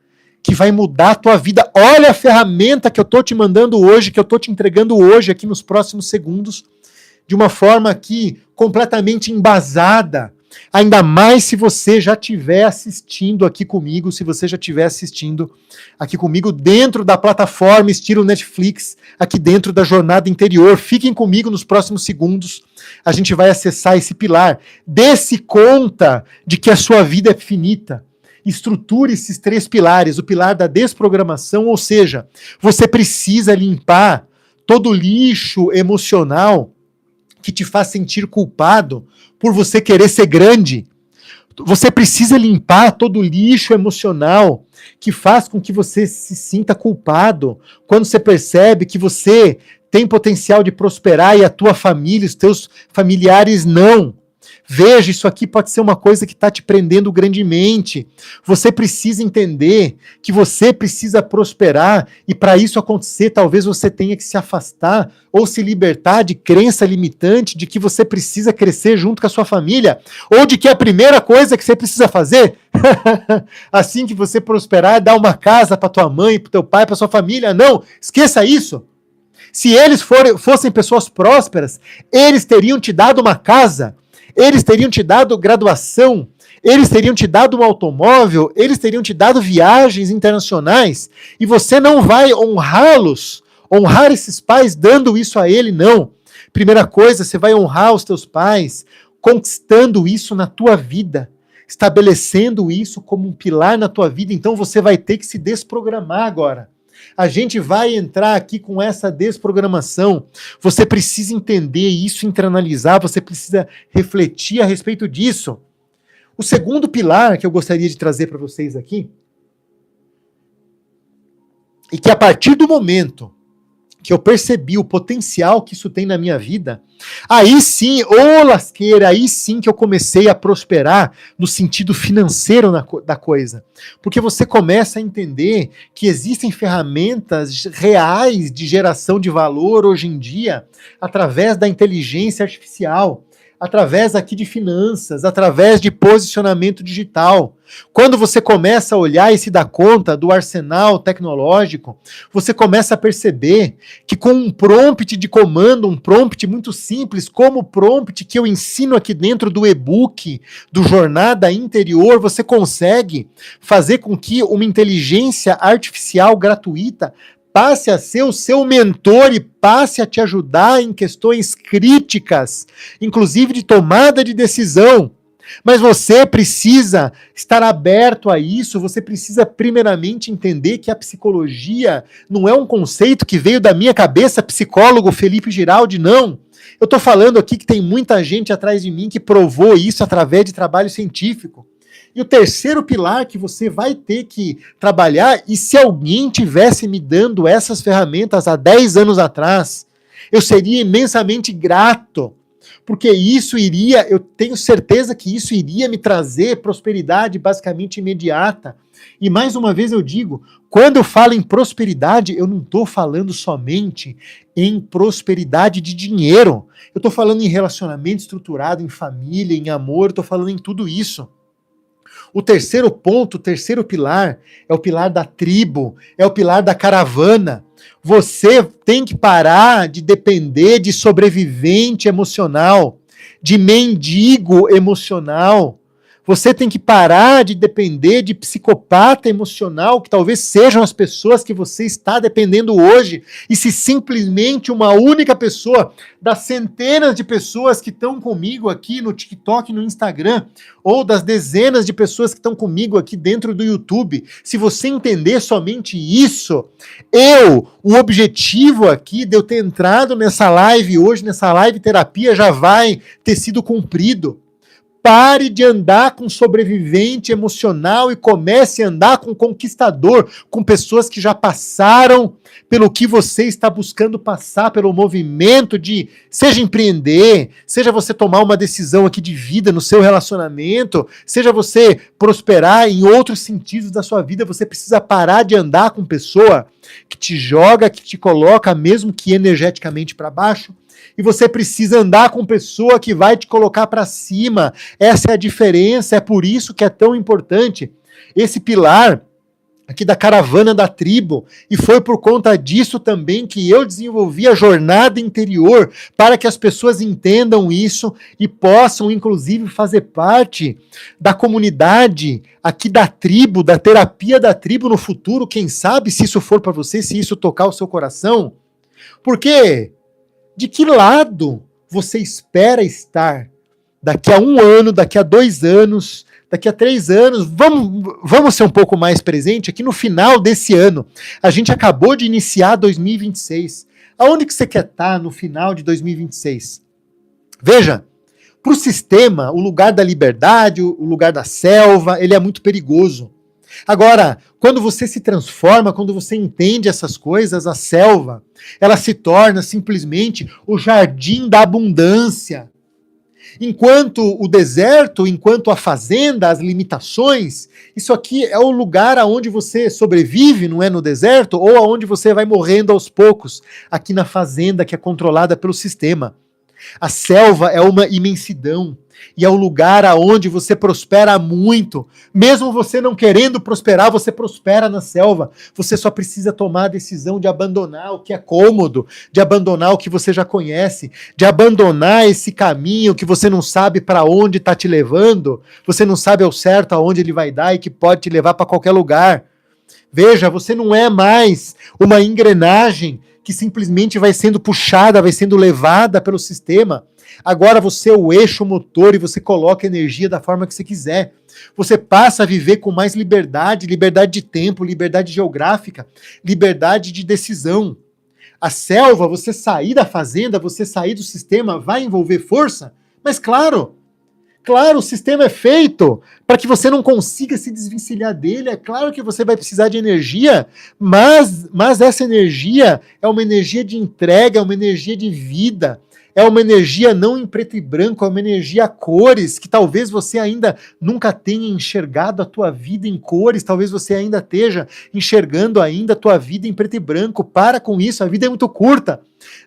A: que vai mudar a tua vida. Olha a ferramenta que eu estou te mandando hoje, que eu estou te entregando hoje aqui nos próximos segundos, de uma forma aqui completamente embasada, ainda mais se você já estiver assistindo aqui comigo, dentro da plataforma estilo Netflix, aqui dentro da jornada interior. Fiquem comigo nos próximos segundos, a gente vai acessar esse pilar. Dê-se conta de que a sua vida é finita. Estruture esses 3 pilares, o pilar da desprogramação, ou seja, você precisa limpar todo o lixo emocional que te faz sentir culpado por você querer ser grande. Você precisa limpar todo o lixo emocional que faz com que você se sinta culpado quando você percebe que você tem potencial de prosperar e a tua família, os teus familiares não. Veja, isso aqui pode ser uma coisa que está te prendendo grandemente. Você precisa entender que você precisa prosperar e para isso acontecer, talvez você tenha que se afastar ou se libertar de crença limitante de que você precisa crescer junto com a sua família ou de que a primeira coisa que você precisa fazer assim que você prosperar é dar uma casa para tua mãe, para teu pai, para sua família. Não, esqueça isso. Se eles fossem pessoas prósperas, eles teriam te dado uma casa, eles teriam te dado graduação, eles teriam te dado um automóvel, eles teriam te dado viagens internacionais, e você não vai honrá-los, honrar esses pais dando isso a ele, não. Primeira coisa, você vai honrar os teus pais, conquistando isso na tua vida, estabelecendo isso como um pilar na tua vida, então você vai ter que se desprogramar agora. A gente vai entrar aqui com essa desprogramação. Você precisa entender isso, internalizar, você precisa refletir a respeito disso. O segundo pilar que eu gostaria de trazer para vocês aqui, e que a partir do momento que eu percebi o potencial que isso tem na minha vida, aí sim, ô lasqueira, aí sim que eu comecei a prosperar no sentido financeiro da coisa. Porque você começa a entender que existem ferramentas reais de geração de valor hoje em dia, através da inteligência artificial, através aqui de finanças, através de posicionamento digital. Quando você começa a olhar e se dá conta do arsenal tecnológico, você começa a perceber que com um prompt de comando, um prompt muito simples, como o prompt que eu ensino aqui dentro do e-book, do Jornada Interior, você consegue fazer com que uma inteligência artificial gratuita passe a ser o seu mentor e passe a te ajudar em questões críticas, inclusive de tomada de decisão. Mas você precisa estar aberto a isso, você precisa primeiramente entender que a psicologia não é um conceito que veio da minha cabeça, psicólogo Felipe Giraldi, não. Eu estou falando aqui que tem muita gente atrás de mim que provou isso através de trabalho científico. E o terceiro pilar que você vai ter que trabalhar, e se alguém tivesse me dando essas ferramentas há 10 anos atrás, eu seria imensamente grato, porque eu tenho certeza que isso iria me trazer prosperidade basicamente imediata. E mais uma vez eu digo, quando eu falo em prosperidade, eu não estou falando somente em prosperidade de dinheiro, eu estou falando em relacionamento estruturado, em família, em amor, estou falando em tudo isso. O terceiro ponto, o terceiro pilar, é o pilar da tribo, é o pilar da caravana. Você tem que parar de depender de sobrevivente emocional, de mendigo emocional. Você tem que parar de depender de psicopata emocional, que talvez sejam as pessoas que você está dependendo hoje, e se simplesmente uma única pessoa, das centenas de pessoas que estão comigo aqui no TikTok e no Instagram, ou das dezenas de pessoas que estão comigo aqui dentro do YouTube, se você entender somente isso, o objetivo aqui de eu ter entrado nessa live hoje, nessa live terapia, já vai ter sido cumprido. Pare de andar com sobrevivente emocional e comece a andar com conquistador, com pessoas que já passaram pelo que você está buscando passar, pelo movimento de, seja empreender, seja você tomar uma decisão aqui de vida no seu relacionamento, seja você prosperar em outros sentidos da sua vida, você precisa parar de andar com pessoa que te joga, que te coloca, mesmo que energeticamente para baixo, e você precisa andar com pessoa que vai te colocar para cima. Essa é a diferença, é por isso que é tão importante esse pilar aqui da caravana da tribo, e foi por conta disso também que eu desenvolvi a jornada interior, para que as pessoas entendam isso e possam, inclusive, fazer parte da comunidade aqui da tribo, da terapia da tribo no futuro, quem sabe, se isso for para você, se isso tocar o seu coração. Porque de que lado você espera estar daqui a 1 ano, daqui a 2 anos, daqui a 3 anos? Vamos ser um pouco mais presente aqui no final desse ano. A gente acabou de iniciar 2026. Aonde que você quer estar no final de 2026? Veja, para o sistema, o lugar da liberdade, o lugar da selva, ele é muito perigoso. Agora, quando você se transforma, quando você entende essas coisas, a selva, ela se torna simplesmente o jardim da abundância. Enquanto o deserto, enquanto a fazenda, as limitações, isso aqui é o lugar aonde você sobrevive, não é no deserto, ou aonde você vai morrendo aos poucos, aqui na fazenda que é controlada pelo sistema. A selva é uma imensidão e é o lugar aonde você prospera muito. Mesmo você não querendo prosperar, você prospera na selva. Você só precisa tomar a decisão de abandonar o que é cômodo, de abandonar o que você já conhece, de abandonar esse caminho que você não sabe para onde está te levando, você não sabe ao certo aonde ele vai dar e que pode te levar para qualquer lugar. Veja, você não é mais uma engrenagem que simplesmente vai sendo puxada, vai sendo levada pelo sistema. Agora você é o eixo motor e você coloca energia da forma que você quiser. Você passa a viver com mais liberdade, liberdade de tempo, liberdade geográfica, liberdade de decisão. A selva, você sair da fazenda, você sair do sistema, vai envolver força? Mas claro, o sistema é feito para que você não consiga se desvencilhar dele. É claro que você vai precisar de energia, mas essa energia é uma energia de entrega, é uma energia de vida, é uma energia não em preto e branco, é uma energia a cores, que talvez você ainda nunca tenha enxergado a tua vida em cores, talvez você ainda esteja enxergando ainda a tua vida em preto e branco. Para com isso, a vida é muito curta.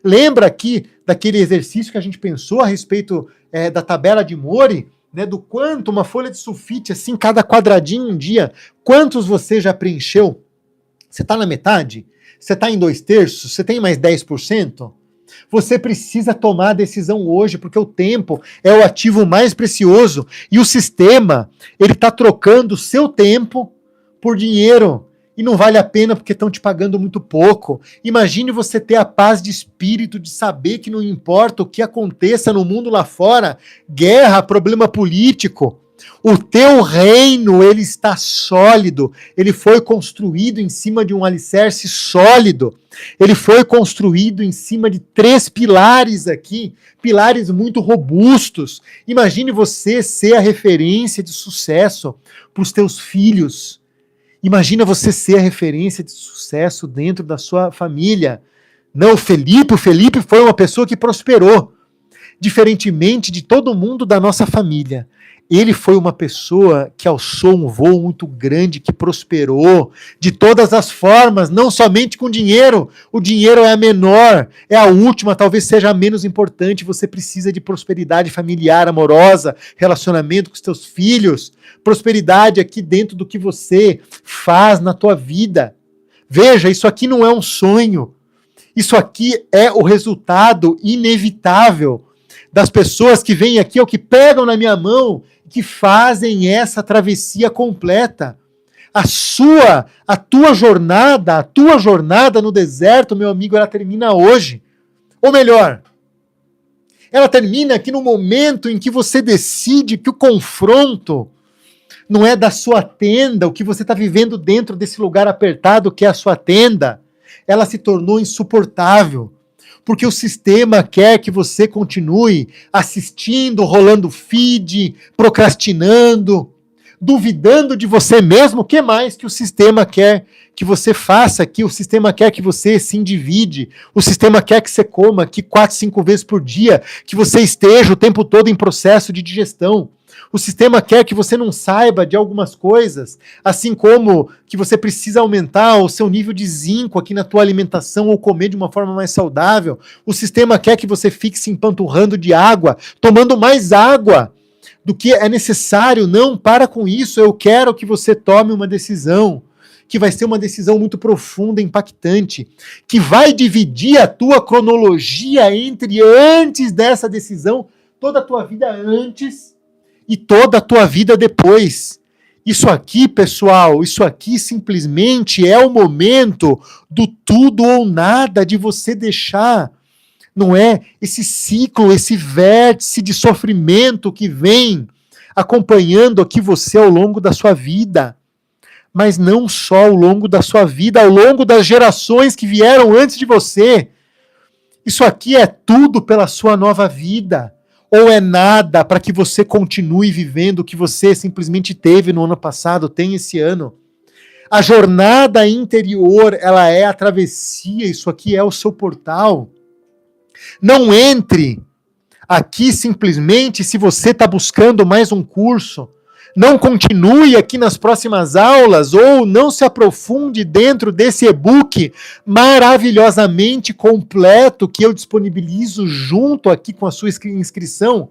A: Lembra aqui daquele exercício que a gente pensou a respeito da tabela de Mori, né, do quanto uma folha de sulfite, assim, cada quadradinho um dia, quantos você já preencheu? Você está na metade? Você está em 2/3? Você tem mais 10%? Você precisa tomar a decisão hoje, porque o tempo é o ativo mais precioso e o sistema, ele está trocando o seu tempo por dinheiro. E não vale a pena porque estão te pagando muito pouco. Imagine você ter a paz de espírito de saber que não importa o que aconteça no mundo lá fora, guerra, problema político, o teu reino, ele está sólido, ele foi construído em cima de um alicerce sólido, ele foi construído em cima de 3 pilares aqui, pilares muito robustos. Imagine você ser a referência de sucesso para os teus filhos. Imagina você ser a referência de sucesso dentro da sua família. Não, o Felipe foi uma pessoa que prosperou. Diferentemente de todo mundo da nossa família. Ele foi uma pessoa que alçou um voo muito grande, que prosperou de todas as formas, não somente com dinheiro. O dinheiro é a menor, é a última, talvez seja a menos importante. Você precisa de prosperidade familiar, amorosa, relacionamento com os teus filhos, prosperidade aqui dentro do que você faz na tua vida. Veja, isso aqui não é um sonho. Isso aqui é o resultado inevitável das pessoas que vêm aqui, ou que pegam na minha mão, que fazem essa travessia completa. A tua jornada no deserto, meu amigo, ela termina hoje. Ou melhor, ela termina aqui no momento em que você decide que o confronto não é da sua tenda, o que você está vivendo dentro desse lugar apertado que é a sua tenda, ela se tornou insuportável. Porque o sistema quer que você continue assistindo, rolando feed, procrastinando, duvidando de você mesmo. O que mais que o sistema quer que você faça aqui? O sistema quer que você se endivide, o sistema quer que você coma aqui 4, 5 vezes por dia, que você esteja o tempo todo em processo de digestão. O sistema quer que você não saiba de algumas coisas, assim como que você precisa aumentar o seu nível de zinco aqui na tua alimentação ou comer de uma forma mais saudável. O sistema quer que você fique se empanturrando de água, tomando mais água do que é necessário. Não, para com isso. Eu quero que você tome uma decisão que vai ser uma decisão muito profunda, impactante, que vai dividir a tua cronologia entre antes dessa decisão, toda a tua vida antes e toda a tua vida depois. Isso aqui, pessoal, isso aqui simplesmente é o momento do tudo ou nada, de você deixar, não é, esse ciclo, esse vértice de sofrimento que vem acompanhando aqui você ao longo da sua vida. Mas não só ao longo da sua vida, ao longo das gerações que vieram antes de você. Isso aqui é tudo pela sua nova vida. Ou é nada para que você continue vivendo o que você simplesmente teve no ano passado, tem esse ano. A jornada interior, ela é a travessia, isso aqui é o seu portal. Não entre Aqui, simplesmente, se você está buscando mais um curso, não continue aqui nas próximas aulas ou não se aprofunde dentro desse e-book maravilhosamente completo que eu disponibilizo junto aqui com a sua inscrição.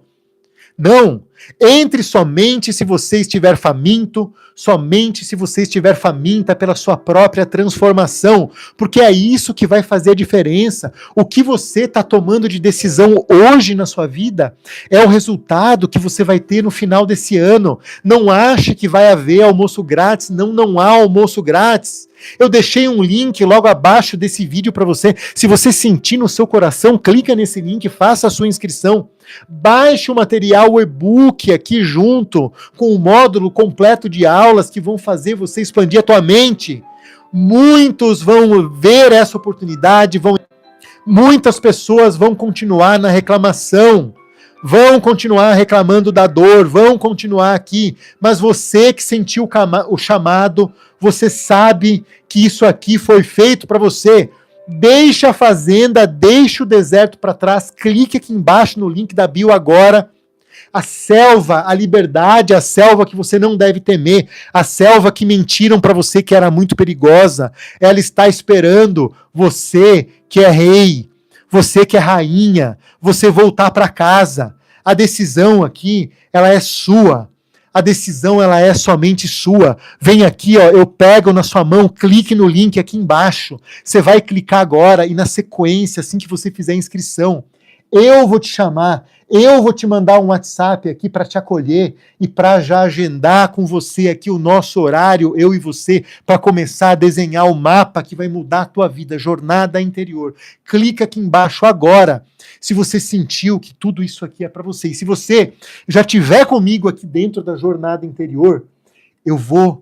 A: Não, entre somente se você estiver faminto, somente se você estiver faminta pela sua própria transformação, porque é isso que vai fazer a diferença. O que você está tomando de decisão hoje na sua vida é o resultado que você vai ter no final desse ano. Não ache que vai haver almoço grátis, não há almoço grátis. Eu deixei um link logo abaixo desse vídeo para você. Se você sentir no seu coração, clica nesse link, faça a sua inscrição. Baixe o material, o e-book aqui junto com o módulo completo de aulas que vão fazer você expandir a tua mente. Muitos vão ver essa oportunidade, muitas pessoas vão continuar na reclamação, vão continuar reclamando da dor, vão continuar aqui, mas você que sentiu o chamado, você sabe que isso aqui foi feito para você. Deixe a fazenda, deixe o deserto para trás, clique aqui embaixo no link da bio agora. A selva, a liberdade, a selva que você não deve temer, a selva que mentiram para você que era muito perigosa, ela está esperando você que é rei, você que é rainha, você voltar para casa. A decisão aqui, ela é sua. A decisão, ela é somente sua. Vem aqui, ó, eu pego na sua mão, clique no link aqui embaixo. Você vai clicar agora e na sequência, assim que você fizer a inscrição, eu vou te chamar, eu vou te mandar um WhatsApp aqui para te acolher e para já agendar com você aqui o nosso horário, eu e você, para começar a desenhar o mapa que vai mudar a tua vida, jornada interior. Clica aqui embaixo agora, se você sentiu que tudo isso aqui é para você. E se você já estiver comigo aqui dentro da jornada interior, eu vou